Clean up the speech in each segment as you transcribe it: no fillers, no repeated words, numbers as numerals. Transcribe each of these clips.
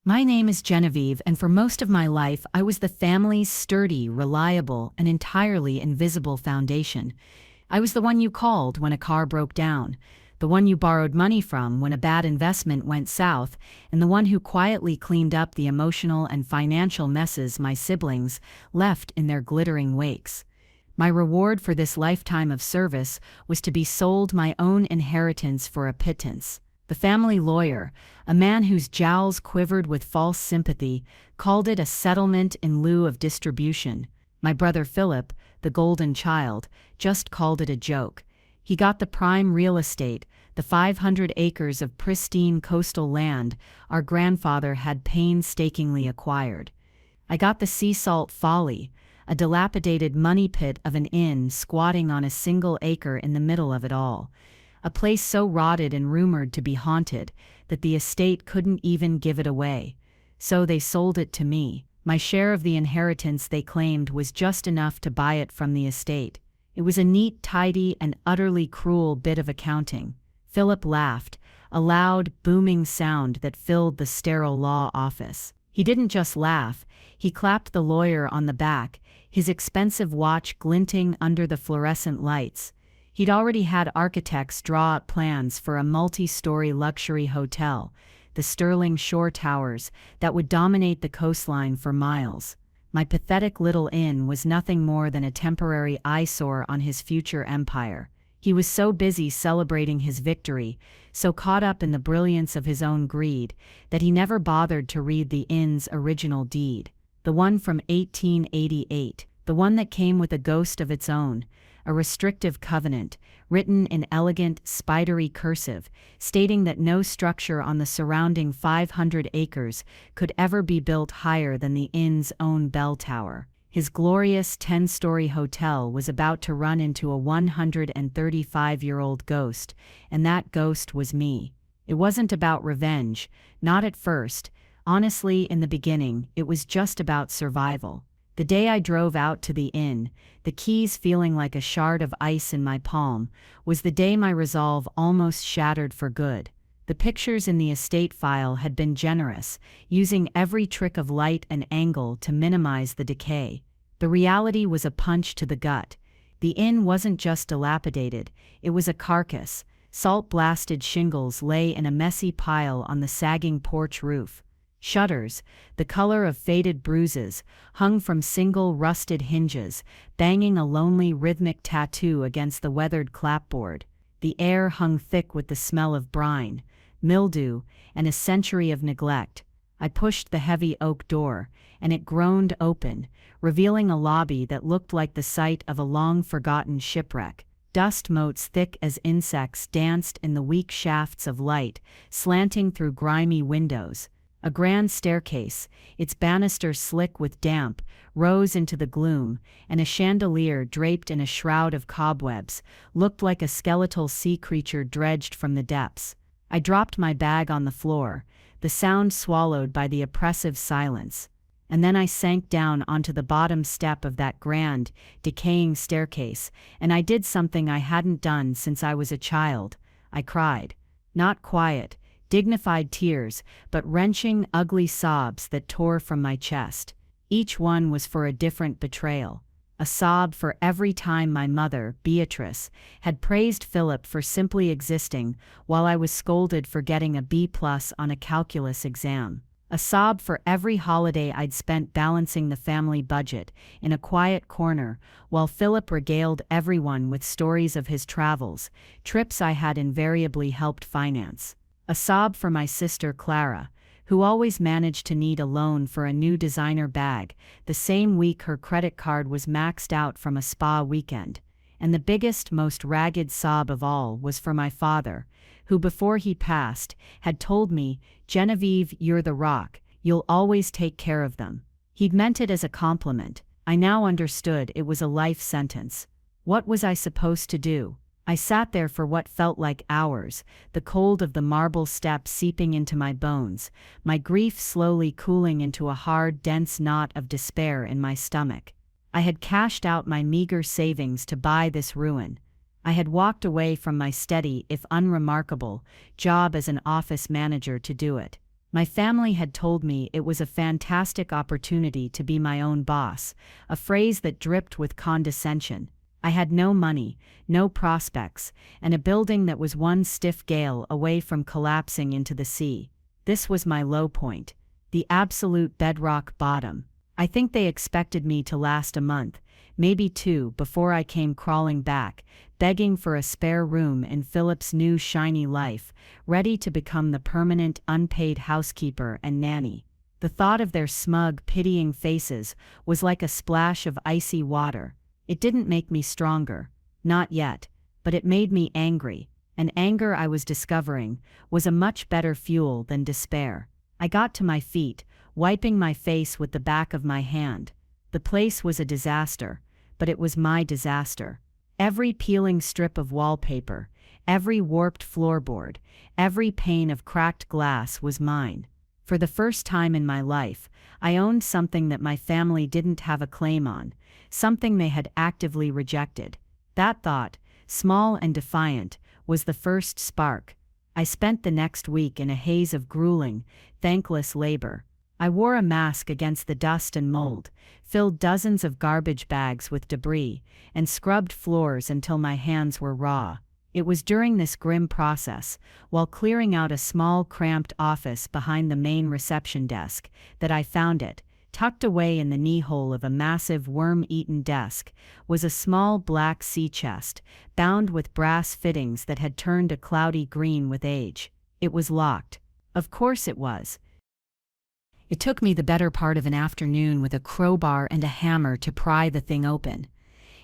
My name is Genevieve, and for most of my life, I was the family's sturdy, reliable, and entirely invisible foundation. I was the one you called when a car broke down, the one you borrowed money from when a bad investment went south, and the one who quietly cleaned up the emotional and financial messes my siblings left in their glittering wakes. My reward for this lifetime of service was to be sold my own inheritance for a pittance. The family lawyer, a man whose jowls quivered with false sympathy, called it a settlement in lieu of distribution. My brother Philip, the golden child, just called it a joke. He got the prime real estate, the 500 acres of pristine coastal land our grandfather had painstakingly acquired. I got the sea salt folly, a dilapidated money pit of an inn squatting on a single acre in the middle of it all. A place so rotted and rumored to be haunted that the estate couldn't even give it away. So they sold it to me. My share of the inheritance they claimed was just enough to buy it from the estate. It was a neat, tidy, and utterly cruel bit of accounting. Philip laughed, a loud, booming sound that filled the sterile law office. He didn't just laugh, he clapped the lawyer on the back, his expensive watch glinting under the fluorescent lights. He'd already had architects draw up plans for a multi-story luxury hotel, the Sterling Shore Towers, that would dominate the coastline for miles. My pathetic little inn was nothing more than a temporary eyesore on his future empire. He was so busy celebrating his victory, so caught up in the brilliance of his own greed, that he never bothered to read the inn's original deed. The one from 1888, the one that came with a ghost of its own, a restrictive covenant, written in elegant, spidery cursive, stating that no structure on the surrounding 500 acres could ever be built higher than the inn's own bell tower. His glorious 10-story hotel was about to run into a 135-year-old ghost, and that ghost was me. It wasn't about revenge, not at first. Honestly, in the beginning, it was just about survival. The day I drove out to the inn, the keys feeling like a shard of ice in my palm, was the day my resolve almost shattered for good. The pictures in the estate file had been generous, using every trick of light and angle to minimize the decay. The reality was a punch to the gut. The inn wasn't just dilapidated, it was a carcass. Salt-blasted shingles lay in a messy pile on the sagging porch roof. Shutters, the color of faded bruises, hung from single rusted hinges, banging a lonely rhythmic tattoo against the weathered clapboard. The air hung thick with the smell of brine, mildew, and a century of neglect. I pushed the heavy oak door, and it groaned open, revealing a lobby that looked like the site of a long-forgotten shipwreck. Dust motes thick as insects danced in the weak shafts of light, slanting through grimy windows. A grand staircase, its banister slick with damp, rose into the gloom, and a chandelier draped in a shroud of cobwebs looked like a skeletal sea creature dredged from the depths. I dropped my bag on the floor, the sound swallowed by the oppressive silence. And then I sank down onto the bottom step of that grand, decaying staircase, and I did something I hadn't done since I was a child. I cried. Not quiet, dignified tears, but wrenching, ugly sobs that tore from my chest. Each one was for a different betrayal. A sob for every time my mother, Beatrice, had praised Philip for simply existing, while I was scolded for getting a B+ on a calculus exam. A sob for every holiday I'd spent balancing the family budget in a quiet corner, while Philip regaled everyone with stories of his travels, trips I had invariably helped finance. A sob for my sister Clara, who always managed to need a loan for a new designer bag the same week her credit card was maxed out from a spa weekend. And the biggest, most ragged sob of all was for my father, who before he passed had told me, "Genevieve, you're the rock, you'll always take care of them." He'd meant it as a compliment. I now understood it was a life sentence. What was I supposed to do? I sat there for what felt like hours, the cold of the marble steps seeping into my bones, my grief slowly cooling into a hard, dense knot of despair in my stomach. I had cashed out my meager savings to buy this ruin. I had walked away from my steady, if unremarkable, job as an office manager to do it. My family had told me it was a fantastic opportunity to be my own boss, a phrase that dripped with condescension. I had no money, no prospects, and a building that was one stiff gale away from collapsing into the sea. This was my low point, the absolute bedrock bottom. I think they expected me to last a month, maybe two, before I came crawling back, begging for a spare room in Philip's new shiny life, ready to become the permanent unpaid housekeeper and nanny. The thought of their smug, pitying faces was like a splash of icy water. It didn't make me stronger, not yet, but it made me angry, and anger, I was discovering, was a much better fuel than despair. I got to my feet, wiping my face with the back of my hand. The place was a disaster, but it was my disaster. Every peeling strip of wallpaper, every warped floorboard, every pane of cracked glass was mine. For the first time in my life, I owned something that my family didn't have a claim on, something they had actively rejected. That thought, small and defiant, was the first spark. I spent the next week in a haze of grueling, thankless labor. I wore a mask against the dust and mold, filled dozens of garbage bags with debris, and scrubbed floors until my hands were raw. It was during this grim process, while clearing out a small cramped office behind the main reception desk, that I found it. Tucked away in the knee-hole of a massive worm-eaten desk was a small black sea chest, bound with brass fittings that had turned a cloudy green with age. It was locked. Of course it was. It took me the better part of an afternoon with a crowbar and a hammer to pry the thing open.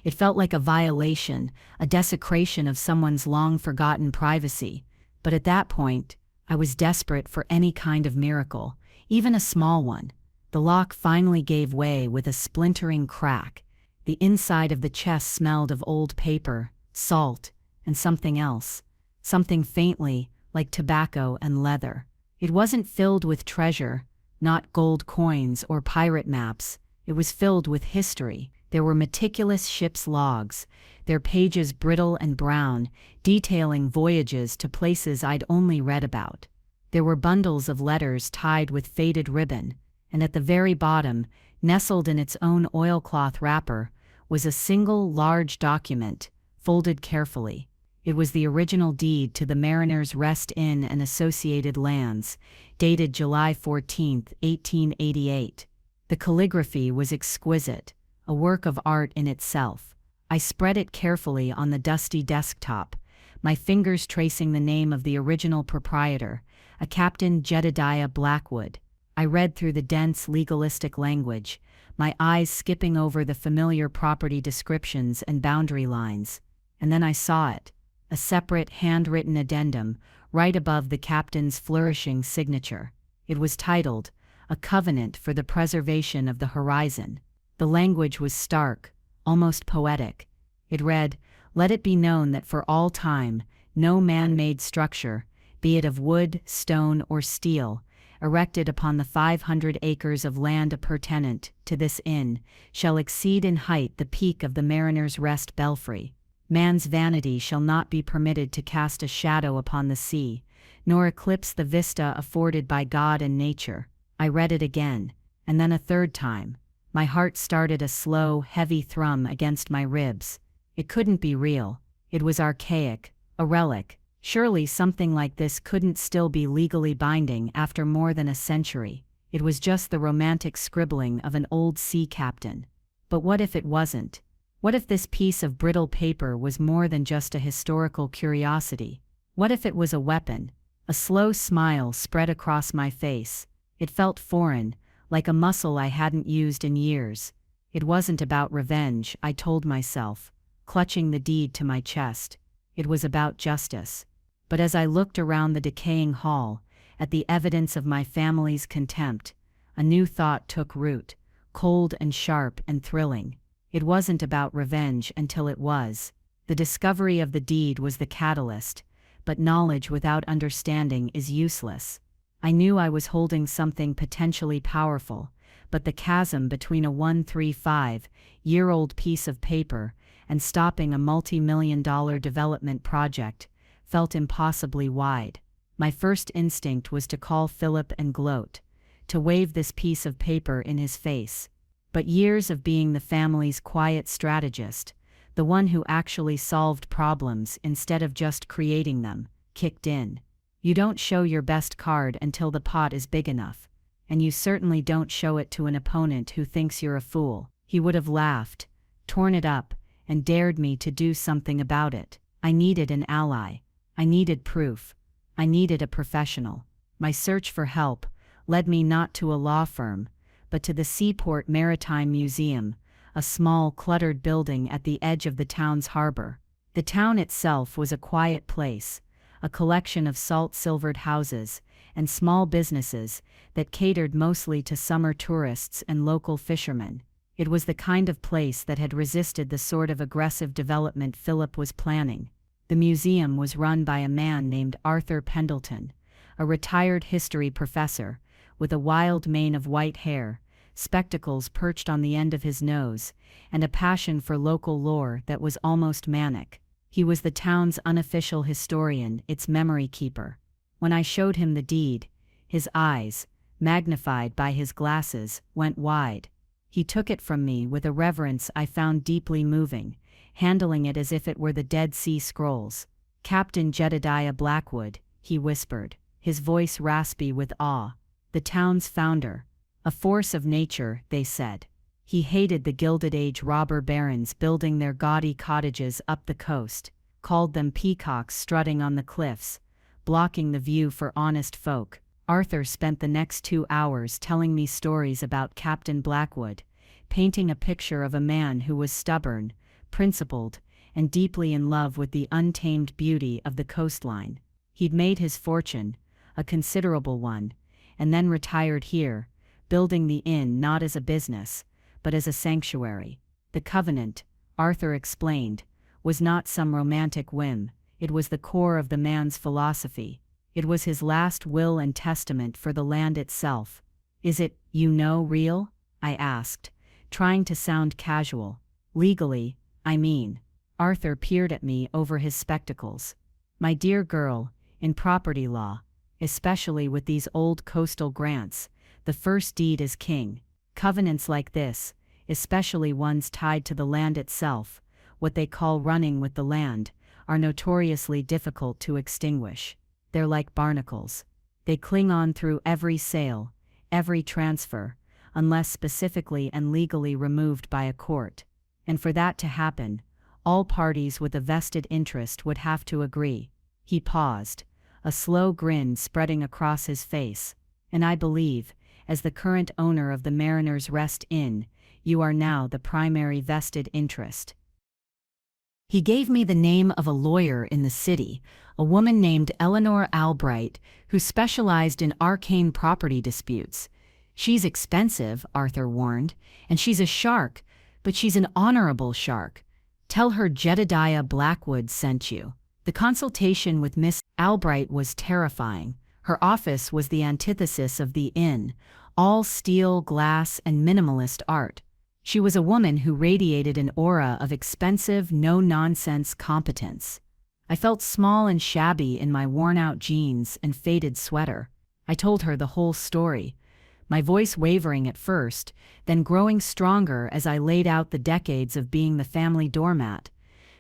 It felt like a violation, a desecration of someone's long-forgotten privacy. But at that point, I was desperate for any kind of miracle, even a small one. The lock finally gave way with a splintering crack. The inside of the chest smelled of old paper, salt, and something else. Something faintly like tobacco and leather. It wasn't filled with treasure, not gold coins or pirate maps. It was filled with history. There were meticulous ship's logs, their pages brittle and brown, detailing voyages to places I'd only read about. There were bundles of letters tied with faded ribbon, and at the very bottom, nestled in its own oilcloth wrapper, was a single large document, folded carefully. It was the original deed to the Mariners' Rest Inn and associated lands, dated July 14, 1888. The calligraphy was exquisite, a work of art in itself. I spread it carefully on the dusty desktop, my fingers tracing the name of the original proprietor, a Captain Jedediah Blackwood. I read through the dense legalistic language, my eyes skipping over the familiar property descriptions and boundary lines. And then I saw it, a separate handwritten addendum, right above the captain's flourishing signature. It was titled, "A Covenant for the Preservation of the Horizon." The language was stark, almost poetic. It read, "Let it be known that for all time, no man-made structure, be it of wood, stone, or steel, erected upon the 500 acres of land appurtenant to this inn, shall exceed in height the peak of the Mariner's Rest belfry. Man's vanity shall not be permitted to cast a shadow upon the sea, nor eclipse the vista afforded by God and nature." I read it again, and then a third time. My heart started a slow, heavy thrum against my ribs. It couldn't be real. It was archaic, a relic. Surely something like this couldn't still be legally binding after more than a century. It was just the romantic scribbling of an old sea captain. But what if it wasn't? What if this piece of brittle paper was more than just a historical curiosity? What if it was a weapon? A slow smile spread across my face. It felt foreign, like a muscle I hadn't used in years. It wasn't about revenge, I told myself, clutching the deed to my chest. It was about justice. But as I looked around the decaying hall, at the evidence of my family's contempt, a new thought took root, cold and sharp and thrilling. It wasn't about revenge until it was. The discovery of the deed was the catalyst, but knowledge without understanding is useless. I knew I was holding something potentially powerful, but the chasm between a 135-year-old piece of paper and stopping a multi-million-dollar development project felt impossibly wide. My first instinct was to call Philip and gloat, to wave this piece of paper in his face. But years of being the family's quiet strategist, the one who actually solved problems instead of just creating them, kicked in. You don't show your best card until the pot is big enough, and you certainly don't show it to an opponent who thinks you're a fool. He would have laughed, torn it up, and dared me to do something about it. I needed an ally. I needed proof. I needed a professional. My search for help led me not to a law firm, but to the Seaport Maritime Museum, a small, cluttered building at the edge of the town's harbor. The town itself was a quiet place, a collection of salt-silvered houses and small businesses that catered mostly to summer tourists and local fishermen. It was the kind of place that had resisted the sort of aggressive development Philip was planning. The museum was run by a man named Arthur Pendleton, a retired history professor, with a wild mane of white hair, spectacles perched on the end of his nose, and a passion for local lore that was almost manic. He was the town's unofficial historian, its memory keeper. When I showed him the deed, his eyes, magnified by his glasses, went wide. He took it from me with a reverence I found deeply moving, handling it as if it were the Dead Sea Scrolls. "Captain Jedediah Blackwood," he whispered, his voice raspy with awe. "The town's founder. A force of nature," they said. He hated the Gilded Age robber barons building their gaudy cottages up the coast, called them peacocks strutting on the cliffs, blocking the view for honest folk. Arthur spent the next 2 hours telling me stories about Captain Blackwood, painting a picture of a man who was stubborn, principled, and deeply in love with the untamed beauty of the coastline. He'd made his fortune, a considerable one, and then retired here, building the inn not as a business, but as a sanctuary. The covenant, Arthur explained, was not some romantic whim. It was the core of the man's philosophy. It was his last will and testament for the land itself. "Is it, real?" I asked, trying to sound casual. "Legally, I mean." Arthur peered at me over his spectacles. "My dear girl, in property law, especially with these old coastal grants, the first deed is king. Covenants like this, especially ones tied to the land itself, what they call running with the land, are notoriously difficult to extinguish. They're like barnacles. They cling on through every sale, every transfer, unless specifically and legally removed by a court. And for that to happen, all parties with a vested interest would have to agree." He paused, a slow grin spreading across his face. "And I believe, as the current owner of the Mariners' Rest Inn, you are now the primary vested interest." He gave me the name of a lawyer in the city, a woman named Eleanor Albright, who specialized in arcane property disputes. "She's expensive," Arthur warned, "and she's a shark, but she's an honorable shark. Tell her Jedediah Blackwood sent you." The consultation with Miss Albright was terrifying. Her office was the antithesis of the inn, all steel, glass, and minimalist art. She was a woman who radiated an aura of expensive, no-nonsense competence. I felt small and shabby in my worn-out jeans and faded sweater. I told her the whole story, my voice wavering at first, then growing stronger as I laid out the decades of being the family doormat,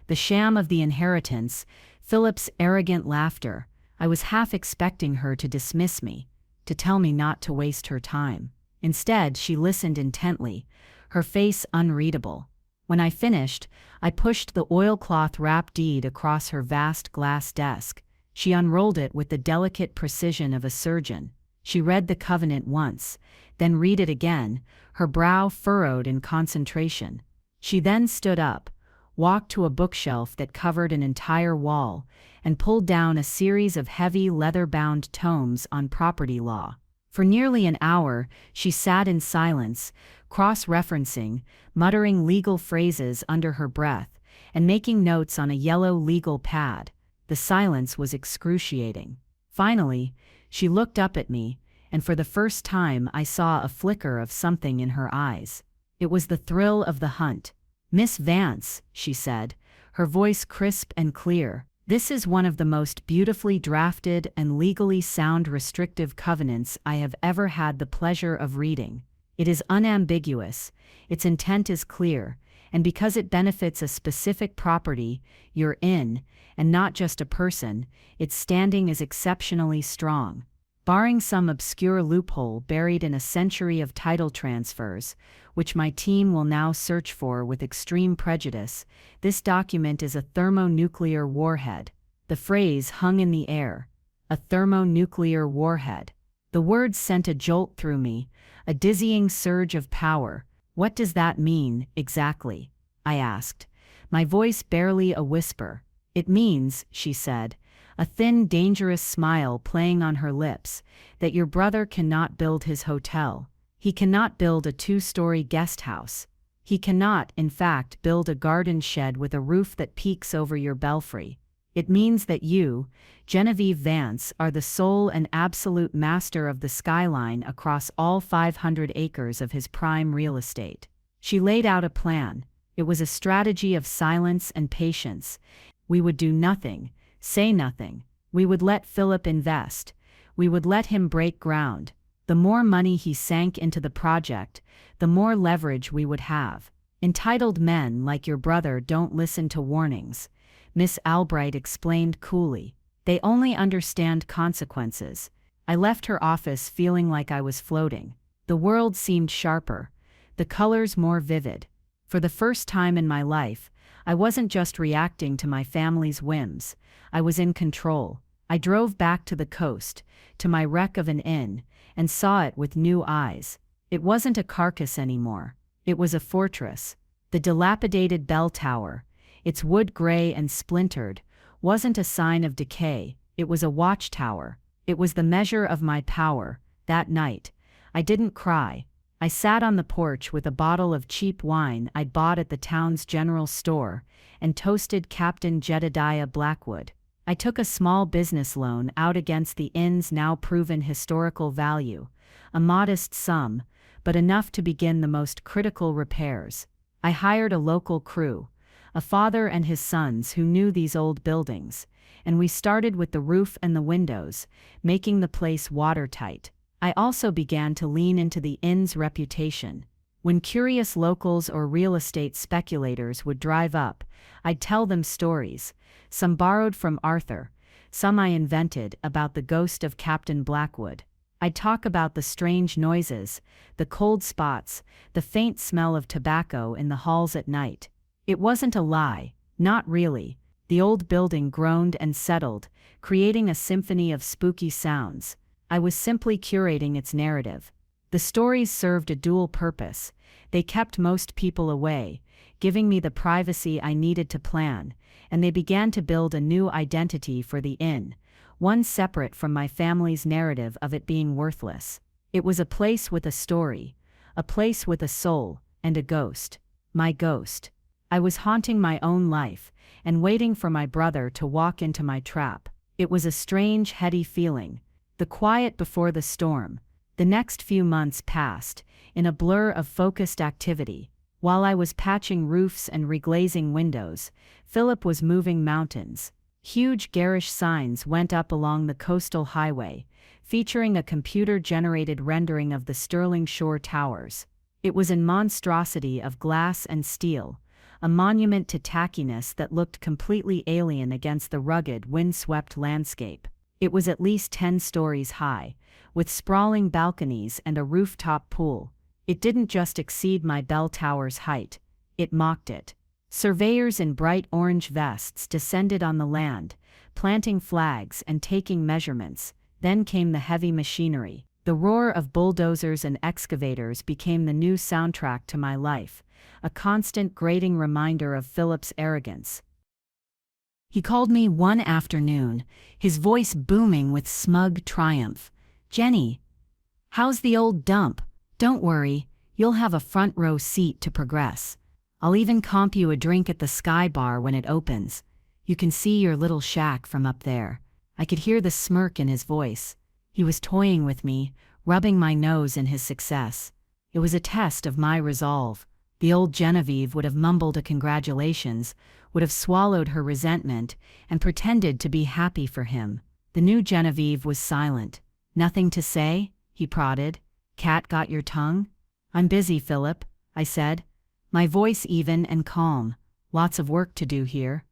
the sham of the inheritance, Philip's arrogant laughter. I was half expecting her to dismiss me, to tell me not to waste her time. Instead, she listened intently, her face unreadable. When I finished, I pushed the oilcloth-wrapped deed across her vast glass desk. She unrolled it with the delicate precision of a surgeon. She read the covenant once, then read it again, her brow furrowed in concentration. She then stood up, walked to a bookshelf that covered an entire wall, and pulled down a series of heavy leather-bound tomes on property law. For nearly an hour, she sat in silence, cross-referencing, muttering legal phrases under her breath, and making notes on a yellow legal pad. The silence was excruciating. Finally, she looked up at me, and for the first time I saw a flicker of something in her eyes. It was the thrill of the hunt. "Miss Vance," she said, her voice crisp and clear, This is one of the most beautifully drafted and legally sound restrictive covenants I have ever had the pleasure of reading. It is unambiguous, its intent is clear, and because it benefits a specific property you're in, and not just a person, its standing is exceptionally strong. Barring some obscure loophole buried in a century of title transfers, which my team will now search for with extreme prejudice, this document is a thermonuclear warhead. The phrase hung in the air. A thermonuclear warhead. The words sent a jolt through me, a dizzying surge of power. What does that mean, exactly? I asked, my voice barely a whisper. It means, she said, a thin, dangerous smile playing on her lips, that your brother cannot build his hotel. He cannot build a 2-story guest house. He cannot, in fact, build a garden shed with a roof that peeks over your belfry. It means that you, Genevieve Vance, are the sole and absolute master of the skyline across all 500 acres of his prime real estate. She laid out a plan. It was a strategy of silence and patience. We would do nothing, say nothing. We would let Philip invest. We would let him break ground. The more money he sank into the project, the more leverage we would have. Entitled men like your brother don't listen to warnings, Miss Albright explained coolly. They only understand consequences. I left her office feeling like I was floating. The world seemed sharper, the colors more vivid. For the first time in my life, I wasn't just reacting to my family's whims. I was in control. I drove back to the coast, to my wreck of an inn, and saw it with new eyes. It wasn't a carcass anymore. It was a fortress. The dilapidated bell tower, its wood gray and splintered, wasn't a sign of decay. It was a watchtower. It was the measure of my power. That night, I didn't cry. I sat on the porch with a bottle of cheap wine I'd bought at the town's general store and toasted Captain Jedediah Blackwood. I took a small business loan out against the inn's now proven historical value, a modest sum, but enough to begin the most critical repairs. I hired a local crew, a father and his sons who knew these old buildings, and we started with the roof and the windows, making the place watertight. I also began to lean into the inn's reputation. When curious locals or real estate speculators would drive up, I'd tell them stories, some borrowed from Arthur, some I invented, about the ghost of Captain Blackwood. I'd talk about the strange noises, the cold spots, the faint smell of tobacco in the halls at night. It wasn't a lie, not really. The old building groaned and settled, creating a symphony of spooky sounds. I was simply curating its narrative. The stories served a dual purpose. They kept most people away, giving me the privacy I needed to plan, and they began to build a new identity for the inn, one separate from my family's narrative of it being worthless. It was a place with a story, a place with a soul, and a ghost. My ghost. I was haunting my own life, and waiting for my brother to walk into my trap. It was a strange, heady feeling. The quiet before the storm. The next few months passed, in a blur of focused activity. While I was patching roofs and reglazing windows, Philip was moving mountains. Huge garish signs went up along the coastal highway, featuring a computer-generated rendering of the Sterling Shore towers. It was a monstrosity of glass and steel, a monument to tackiness that looked completely alien against the rugged, wind-swept landscape. It was at least 10 stories high, with sprawling balconies and a rooftop pool. It didn't just exceed my bell tower's height, it mocked it. Surveyors in bright orange vests descended on the land, planting flags and taking measurements. Then came the heavy machinery. The roar of bulldozers and excavators became the new soundtrack to my life, a constant grating reminder of Philip's arrogance. He called me one afternoon, his voice booming with smug triumph. "Jenny, how's the old dump? Don't worry, you'll have a front row seat to progress. I'll even comp you a drink at the Sky Bar when it opens. You can see your little shack from up there." I could hear the smirk in his voice. He was toying with me, rubbing my nose in his success. It was a test of my resolve. The old Genevieve would have mumbled a congratulations, would have swallowed her resentment, and pretended to be happy for him. The new Genevieve was silent. "Nothing to say?" he prodded. "Cat got your tongue?" "I'm busy, Philip," I said, my voice even and calm. "Lots of work to do here."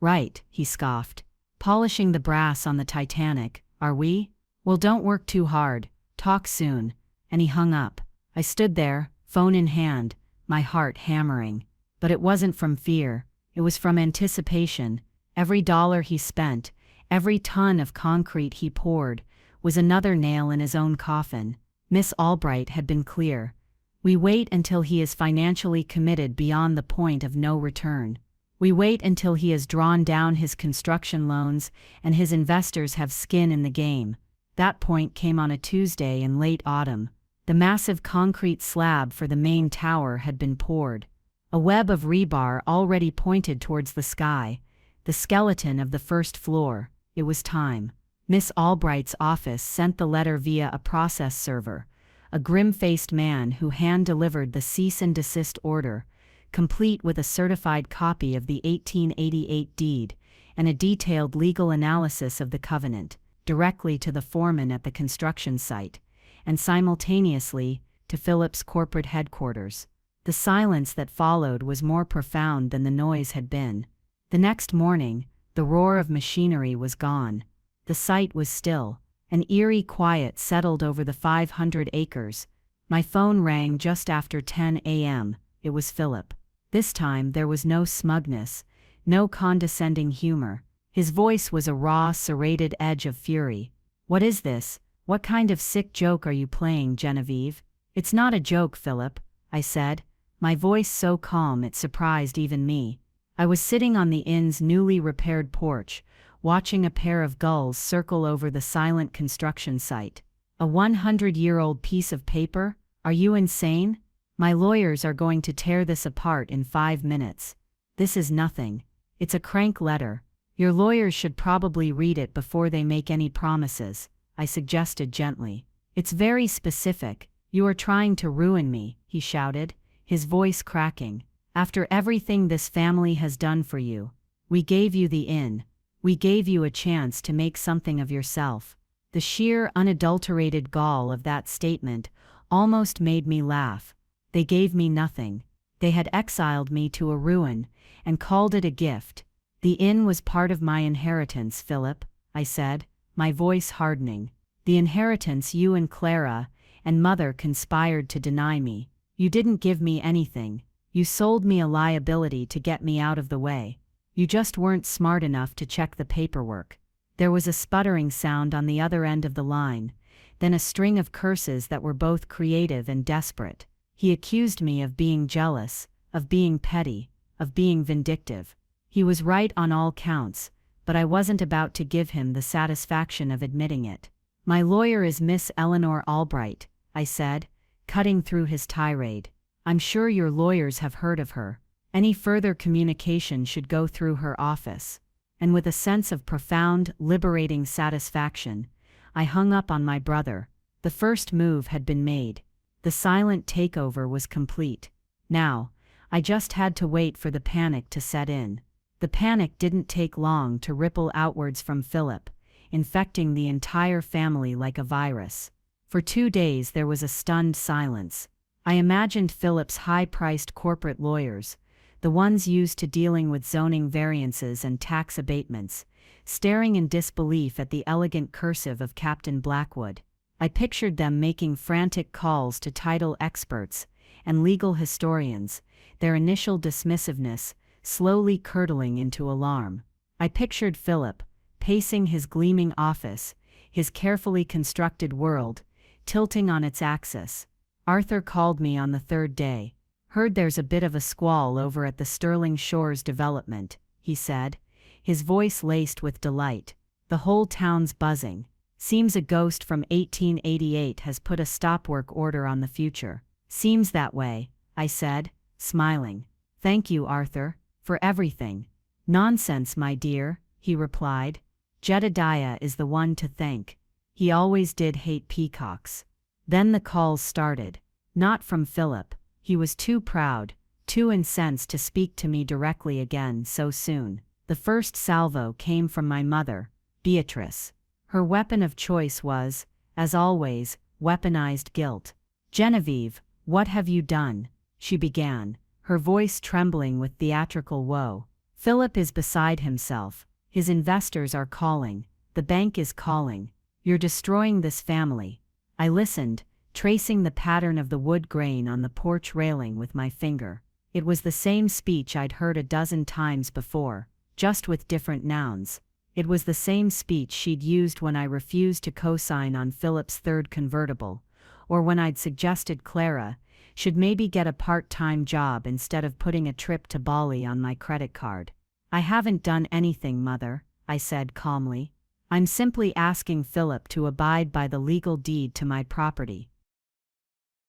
"Right," he scoffed. "Polishing the brass on the Titanic, are we? Well, don't work too hard. Talk soon." And he hung up. I stood there, phone in hand, my heart hammering. But it wasn't from fear. It was from anticipation. Every dollar he spent, every ton of concrete he poured, was another nail in his own coffin. Miss Albright had been clear. We wait until he is financially committed beyond the point of no return. We wait until he has drawn down his construction loans and his investors have skin in the game. That point came on a Tuesday in late autumn. The massive concrete slab for the main tower had been poured. A web of rebar already pointed towards the sky, the skeleton of the first floor. It was time. Miss Albright's office sent the letter via a process server, a grim-faced man who hand-delivered the cease and desist order, complete with a certified copy of the 1888 deed and a detailed legal analysis of the covenant, directly to the foreman at the construction site, and simultaneously to Philip's corporate headquarters. The silence that followed was more profound than the noise had been. The next morning, the roar of machinery was gone. The site was still. An eerie quiet settled over the 500 acres. My phone rang just after 10 a.m. It was Philip. This time there was no smugness, no condescending humor. His voice was a raw, serrated edge of fury. "What is this? What kind of sick joke are you playing, Genevieve?" "It's not a joke, Philip," I said, my voice so calm it surprised even me. I was sitting on the inn's newly repaired porch, watching a pair of gulls circle over the silent construction site. "A 100-year-old piece of paper? Are you insane? My lawyers are going to tear this apart in 5 minutes. This is nothing. It's a crank letter. Your lawyers should probably read it before they make any promises," I suggested gently. "It's very specific. You are trying to ruin me," he shouted, his voice cracking. "After everything this family has done for you. We gave you the inn. We gave you a chance to make something of yourself." The sheer, unadulterated gall of that statement almost made me laugh. They gave me nothing. They had exiled me to a ruin and called it a gift. "The inn was part of my inheritance, Philip," I said, my voice hardening. "The inheritance you and Clara and Mother conspired to deny me. You didn't give me anything. You sold me a liability to get me out of the way. You just weren't smart enough to check the paperwork." There was a sputtering sound on the other end of the line, then a string of curses that were both creative and desperate. He accused me of being jealous, of being petty, of being vindictive. He was right on all counts, but I wasn't about to give him the satisfaction of admitting it. "My lawyer is Miss Eleanor Albright," I said, cutting through his tirade. "I'm sure your lawyers have heard of her. Any further communication should go through her office." And with a sense of profound, liberating satisfaction, I hung up on my brother. The first move had been made. The silent takeover was complete. Now, I just had to wait for the panic to set in. The panic didn't take long to ripple outwards from Philip, infecting the entire family like a virus. For 2 days there was a stunned silence. I imagined Philip's high-priced corporate lawyers, the ones used to dealing with zoning variances and tax abatements, staring in disbelief at the elegant cursive of Captain Blackwood. I pictured them making frantic calls to title experts and legal historians, their initial dismissiveness slowly curdling into alarm. I pictured Philip, pacing his gleaming office, his carefully constructed world, tilting on its axis. "Arthur called me on the 3rd day. Heard there's a bit of a squall over at the Sterling Shores development," he said, his voice laced with delight. "The whole town's buzzing. Seems a ghost from 1888 has put a stop-work order on the future." "Seems that way," I said, smiling. "Thank you, Arthur, for everything." "Nonsense, my dear," he replied. "Jedediah is the one to thank. He always did hate peacocks." Then the calls started. Not from Philip. He was too proud, too incensed to speak to me directly again so soon. The first salvo came from my mother, Beatrice. Her weapon of choice was, as always, weaponized guilt. "Genevieve, what have you done?" she began, her voice trembling with theatrical woe. "Philip is beside himself. His investors are calling. The bank is calling. You're destroying this family." I listened, tracing the pattern of the wood grain on the porch railing with my finger. It was the same speech I'd heard a dozen times before, just with different nouns. It was the same speech she'd used when I refused to co-sign on Philip's third convertible, or when I'd suggested Clara should maybe get a part-time job instead of putting a trip to Bali on my credit card. "I haven't done anything, Mother," I said calmly. "I'm simply asking Philip to abide by the legal deed to my property."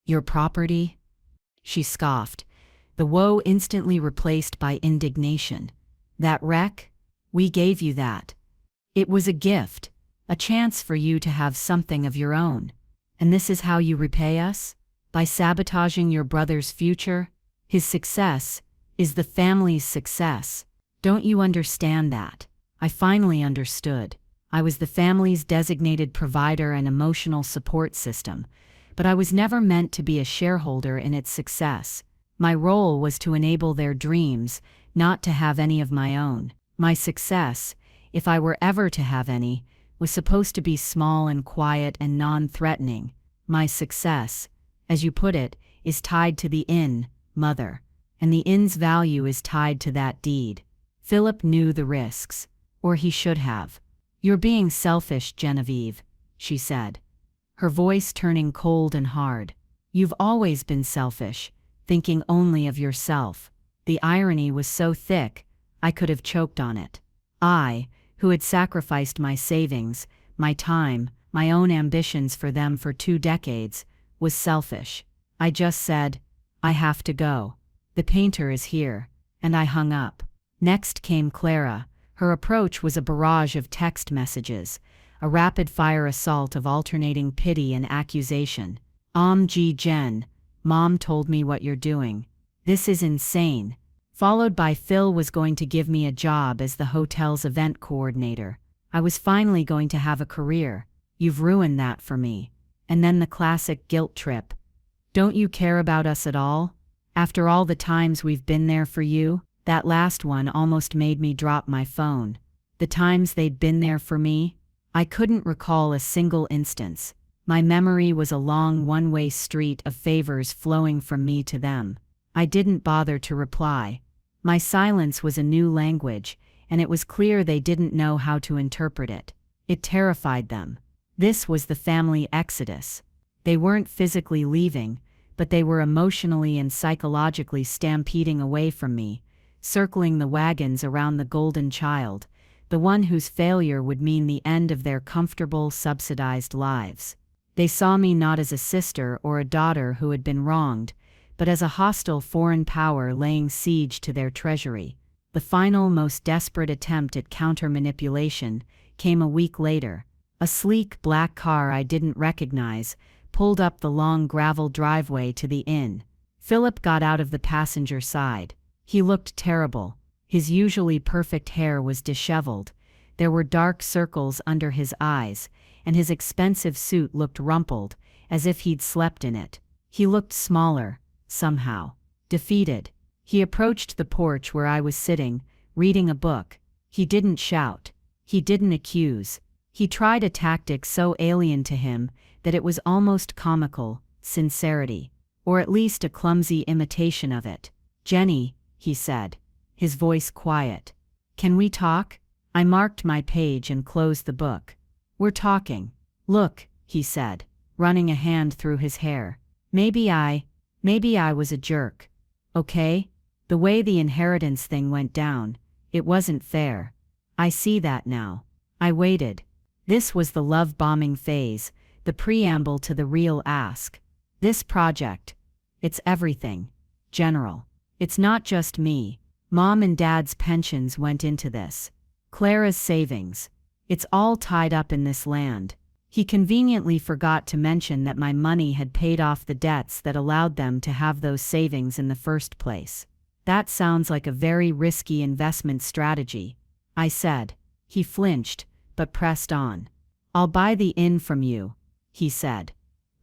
"Your property?" she scoffed, the woe instantly replaced by indignation. "That wreck? We gave you that. It was a gift, a chance for you to have something of your own. And this is how you repay us? By sabotaging your brother's future? His success is the family's success. Don't you understand that?" I finally understood. I was the family's designated provider and emotional support system, but I was never meant to be a shareholder in its success. My role was to enable their dreams, not to have any of my own. My success, if I were ever to have any, was supposed to be small and quiet and non-threatening. My success, as you put it, is tied to the inn, Mother, and the inn's value is tied to that deed. Philip knew the risks, or he should have. "You're being selfish, Genevieve," she said, her voice turning cold and hard. "You've always been selfish, thinking only of yourself." The irony was so thick, I could have choked on it. I, who had sacrificed my savings, my time, my own ambitions for them for 2 decades, was selfish. I just said, "I have to go. The painter is here," and I hung up. Next came Clara. Her approach was a barrage of text messages, a rapid-fire assault of alternating pity and accusation. Jen, Mom told me what you're doing. This is insane." Followed by Phil was going to give me a job as the hotel's event coordinator. I was finally going to have a career. "You've ruined that for me." And then the classic guilt trip. "Don't you care about us at all? After all the times we've been there for you?" That last one almost made me drop my phone. The times they'd been there for me? I couldn't recall a single instance. My memory was a long one-way street of favors flowing from me to them. I didn't bother to reply. My silence was a new language, and it was clear they didn't know how to interpret it. It terrified them. This was the family exodus. They weren't physically leaving, but they were emotionally and psychologically stampeding away from me, circling the wagons around the golden child, the one whose failure would mean the end of their comfortable, subsidized lives. They saw me not as a sister or a daughter who had been wronged, but as a hostile foreign power laying siege to their treasury. The final, most desperate attempt at counter-manipulation came a week later. A sleek black car I didn't recognize pulled up the long gravel driveway to the inn. Philip got out of the passenger side. He looked terrible. His usually perfect hair was disheveled. There were dark circles under his eyes, and his expensive suit looked rumpled, as if he'd slept in it. He looked smaller, somehow. Defeated. He approached the porch where I was sitting, reading a book. He didn't shout. He didn't accuse. He tried a tactic so alien to him that it was almost comical: sincerity. Or at least a clumsy imitation of it. "Jenny," he said, his voice quiet. "Can we talk?" I marked my page and closed the book. "We're talking." "Look," he said, running a hand through his hair. Maybe I was a jerk. Okay? The way the inheritance thing went down, it wasn't fair. I see that now." I waited. This was the love-bombing phase, the preamble to the real ask. "This project, it's everything. General. It's not just me. Mom and Dad's pensions went into this. Clara's savings. It's all tied up in this land." He conveniently forgot to mention that my money had paid off the debts that allowed them to have those savings in the first place. That sounds like a very risky investment strategy, I said. He flinched, but pressed on. I'll buy the inn from you, he said.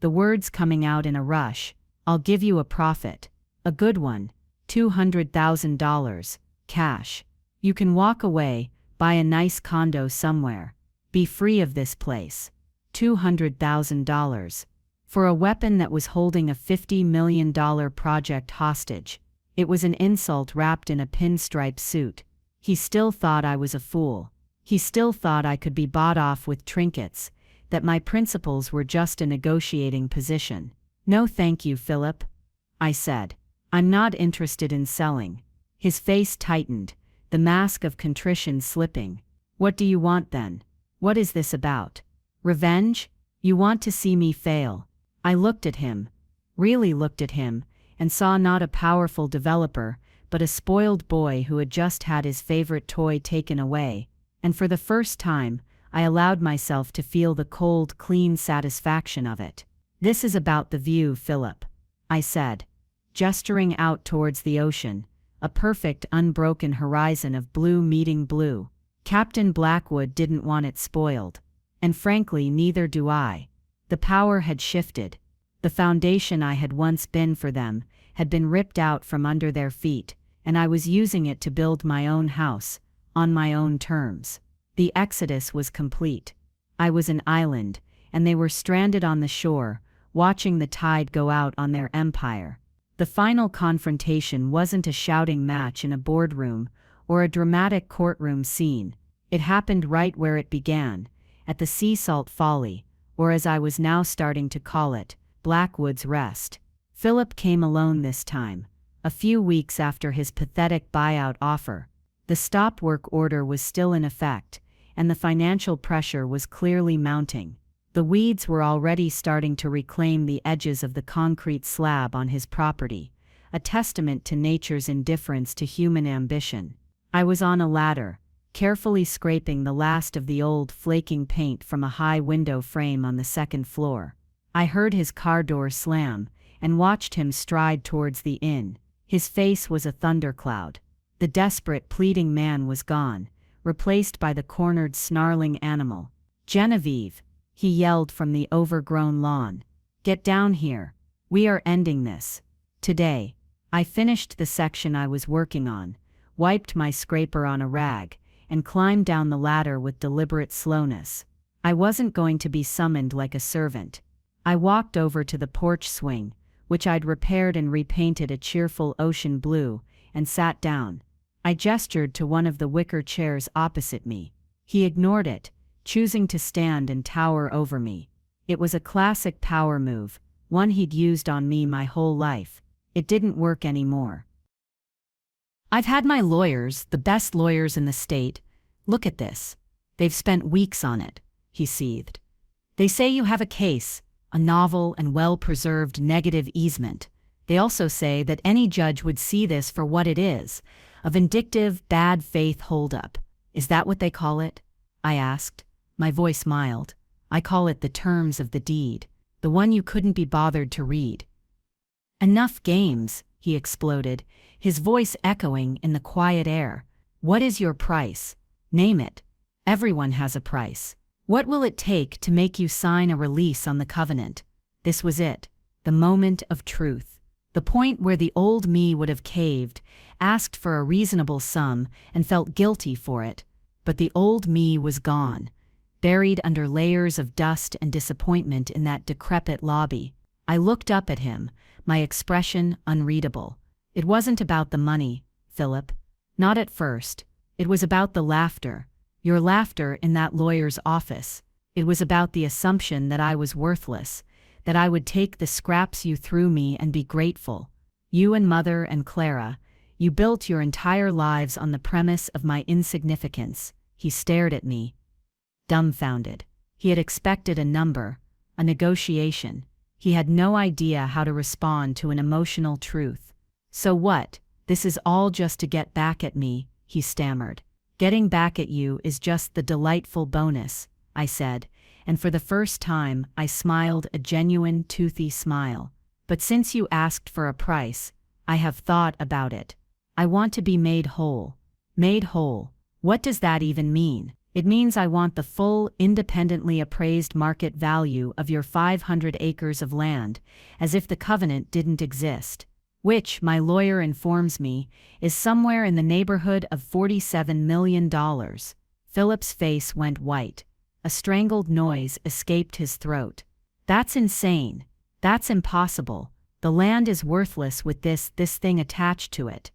The words coming out in a rush. I'll give you a profit. A good one. $200,000. Cash. You can walk away, buy a nice condo somewhere. Be free of this place. $200,000. For a weapon that was holding a $50 million project hostage. It was an insult wrapped in a pinstripe suit. He still thought I was a fool. He still thought I could be bought off with trinkets, that my principles were just a negotiating position. No thank you, Philip, I said. I'm not interested in selling. His face tightened, the mask of contrition slipping. What do you want then? What is this about? Revenge? You want to see me fail? I looked at him, really looked at him, and saw not a powerful developer, but a spoiled boy who had just had his favorite toy taken away, and for the first time, I allowed myself to feel the cold, clean satisfaction of it. This is about the view, Philip, I said, gesturing out towards the ocean, a perfect, unbroken horizon of blue meeting blue. Captain Blackwood didn't want it spoiled. And frankly, neither do I. The power had shifted. The foundation I had once been for them had been ripped out from under their feet, and I was using it to build my own house, on my own terms. The exodus was complete. I was an island, and they were stranded on the shore, watching the tide go out on their empire. The final confrontation wasn't a shouting match in a boardroom or a dramatic courtroom scene. It happened right where it began, at the Sea Salt Folly, or as I was now starting to call it, Blackwood's Rest. Philip came alone this time, a few weeks after his pathetic buyout offer. The stop work order was still in effect, and the financial pressure was clearly mounting. The weeds were already starting to reclaim the edges of the concrete slab on his property, a testament to nature's indifference to human ambition. I was on a ladder, carefully scraping the last of the old flaking paint from a high window frame on the second floor. I heard his car door slam, and watched him stride towards the inn. His face was a thundercloud. The desperate, pleading man was gone, replaced by the cornered, snarling animal. "Genevieve," he yelled from the overgrown lawn. "Get down here. We are ending this. Today." I finished the section I was working on, wiped my scraper on a rag, and climbed down the ladder with deliberate slowness. I wasn't going to be summoned like a servant. I walked over to the porch swing, which I'd repaired and repainted a cheerful ocean blue, and sat down. I gestured to one of the wicker chairs opposite me. He ignored it, choosing to stand and tower over me. It was a classic power move, one he'd used on me my whole life. It didn't work anymore. "I've had my lawyers, the best lawyers in the state. Look at this. They've spent weeks on it," he seethed. "They say you have a case, a novel and well-preserved negative easement. They also say that any judge would see this for what it is, a vindictive, bad faith holdup. Is that what they call it?" I asked, my voice mild. "I call it the terms of the deed, the one you couldn't be bothered to read." "Enough games," he exploded, his voice echoing in the quiet air. "What is your price? Name it. Everyone has a price. What will it take to make you sign a release on the covenant?" This was it, the moment of truth. The point where the old me would have caved, asked for a reasonable sum, and felt guilty for it. But the old me was gone, buried under layers of dust and disappointment in that decrepit lobby. I looked up at him, my expression unreadable. "It wasn't about the money, Philip. Not at first. It was about the laughter. Your laughter in that lawyer's office. It was about the assumption that I was worthless, that I would take the scraps you threw me and be grateful. You and Mother and Clara, you built your entire lives on the premise of my insignificance." He stared at me, dumbfounded. He had expected a number, a negotiation. He had no idea how to respond to an emotional truth. "So what? This is all just to get back at me," he stammered. "Getting back at you is just the delightful bonus," I said, and for the first time I smiled a genuine toothy smile. "But since you asked for a price, I have thought about it." I want to be made whole. Made whole. What does that even mean? It means I want the full, independently appraised market value of your 500 acres of land, as if the covenant didn't exist. Which, my lawyer informs me, is somewhere in the neighborhood of $47 million. Philip's face went white. A strangled noise escaped his throat. That's insane. That's impossible. The land is worthless with this thing attached to it.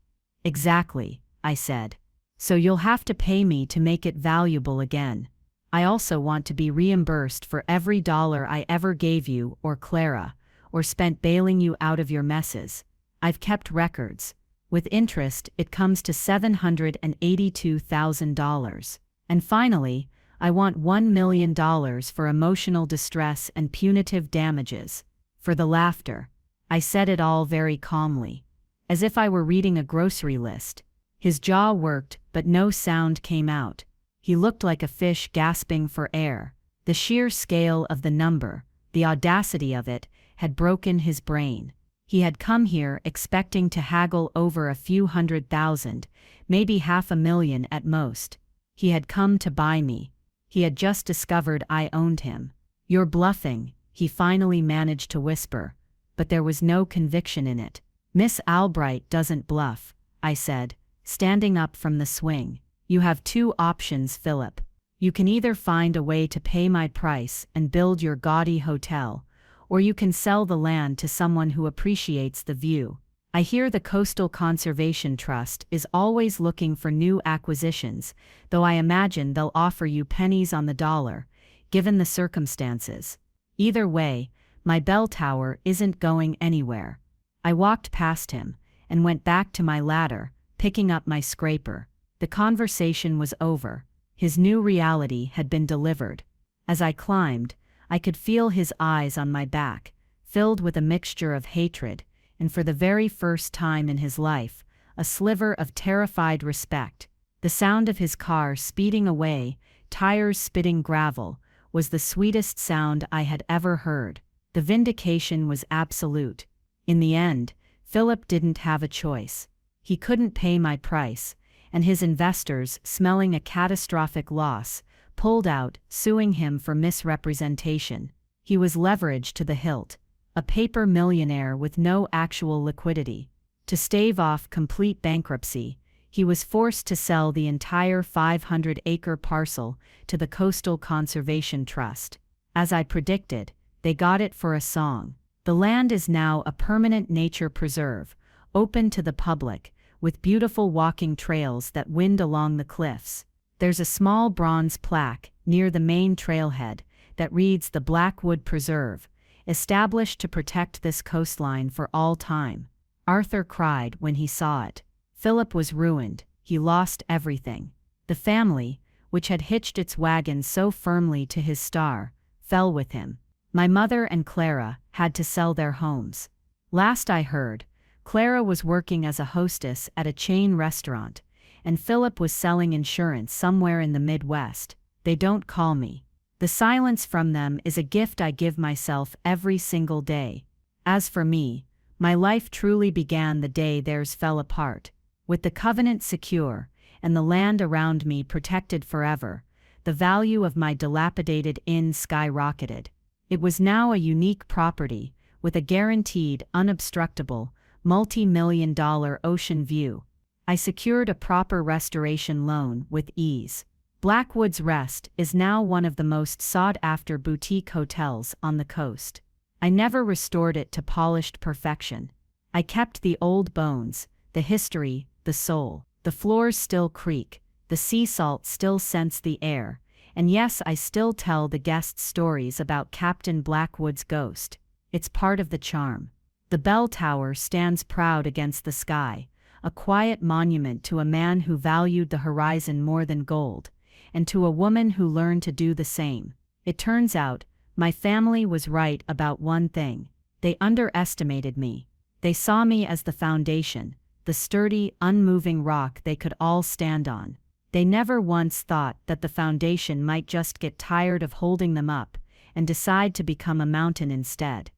Exactly, I said. So you'll have to pay me to make it valuable again. I also want to be reimbursed for every dollar I ever gave you or Clara, or spent bailing you out of your messes. I've kept records. With interest, it comes to $782,000. And finally, I want $1 million for emotional distress and punitive damages. For the laughter. I said it all very calmly, as if I were reading a grocery list. His jaw worked, but no sound came out. He looked like a fish gasping for air. The sheer scale of the number, the audacity of it, had broken his brain. He had come here expecting to haggle over a few $100,000, maybe $500,000 at most. He had come to buy me. He had just discovered I owned him. You're bluffing, he finally managed to whisper, but there was no conviction in it. Miss Albright doesn't bluff, I said, standing up from the swing. You have two options, Philip. You can either find a way to pay my price and build your gaudy hotel, or you can sell the land to someone who appreciates the view. I hear the Coastal Conservation Trust is always looking for new acquisitions, though I imagine they'll offer you pennies on the dollar, given the circumstances. Either way, my bell tower isn't going anywhere. I walked past him and went back to my ladder, picking up my scraper. The conversation was over. His new reality had been delivered. As I climbed, I could feel his eyes on my back, filled with a mixture of hatred, and for the very first time in his life, a sliver of terrified respect. The sound of his car speeding away, tires spitting gravel, was the sweetest sound I had ever heard. The vindication was absolute. In the end, Philip didn't have a choice. He couldn't pay my price, and his investors, smelling a catastrophic loss, pulled out, suing him for misrepresentation. He was leveraged to the hilt, a paper millionaire with no actual liquidity. To stave off complete bankruptcy, he was forced to sell the entire 500-acre parcel to the Coastal Conservation Trust. As I predicted, they got it for a song. The land is now a permanent nature preserve, open to the public, with beautiful walking trails that wind along the cliffs. There's a small bronze plaque near the main trailhead that reads the Blackwood Preserve, established to protect this coastline for all time. Arthur cried when he saw it. Philip was ruined. He lost everything. The family, which had hitched its wagon so firmly to his star, fell with him. My mother and Clara had to sell their homes. Last I heard, Clara was working as a hostess at a chain restaurant, and Philip was selling insurance somewhere in the Midwest. They don't call me. The silence from them is a gift I give myself every single day. As for me, my life truly began the day theirs fell apart. With the covenant secure, and the land around me protected forever, the value of my dilapidated inn skyrocketed. It was now a unique property, with a guaranteed, unobstructable, multi-million-dollar ocean view. I secured a proper restoration loan with ease. Blackwood's Rest is now one of the most sought-after boutique hotels on the coast. I never restored it to polished perfection. I kept the old bones, the history, the soul. The floors still creak, the sea salt still scents the air, and yes, I still tell the guests stories about Captain Blackwood's ghost. It's part of the charm. The bell tower stands proud against the sky, a quiet monument to a man who valued the horizon more than gold, and to a woman who learned to do the same. It turns out, my family was right about one thing. They underestimated me. They saw me as the foundation, the sturdy, unmoving rock they could all stand on. They never once thought that the foundation might just get tired of holding them up and decide to become a mountain instead.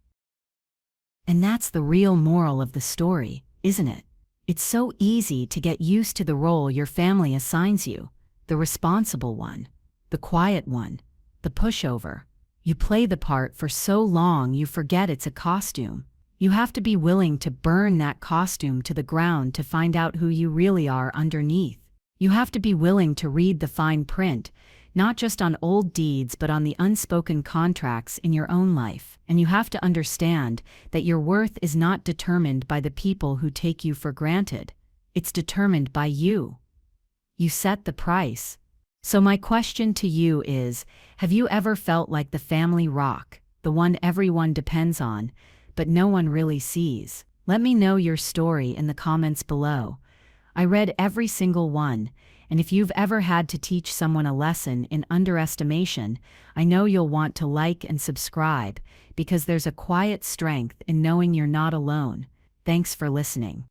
And that's the real moral of the story, isn't it? It's so easy to get used to the role your family assigns you, the responsible one, the quiet one, the pushover. You play the part for so long you forget it's a costume. You have to be willing to burn that costume to the ground to find out who you really are underneath. You have to be willing to read the fine print, not just on old deeds but on the unspoken contracts in your own life. And you have to understand that your worth is not determined by the people who take you for granted. It's determined by you. You set the price. So my question to you is, have you ever felt like the family rock, the one everyone depends on, but no one really sees? Let me know your story in the comments below. I read every single one, and if you've ever had to teach someone a lesson in underestimation, I know you'll want to like and subscribe, because there's a quiet strength in knowing you're not alone. Thanks for listening.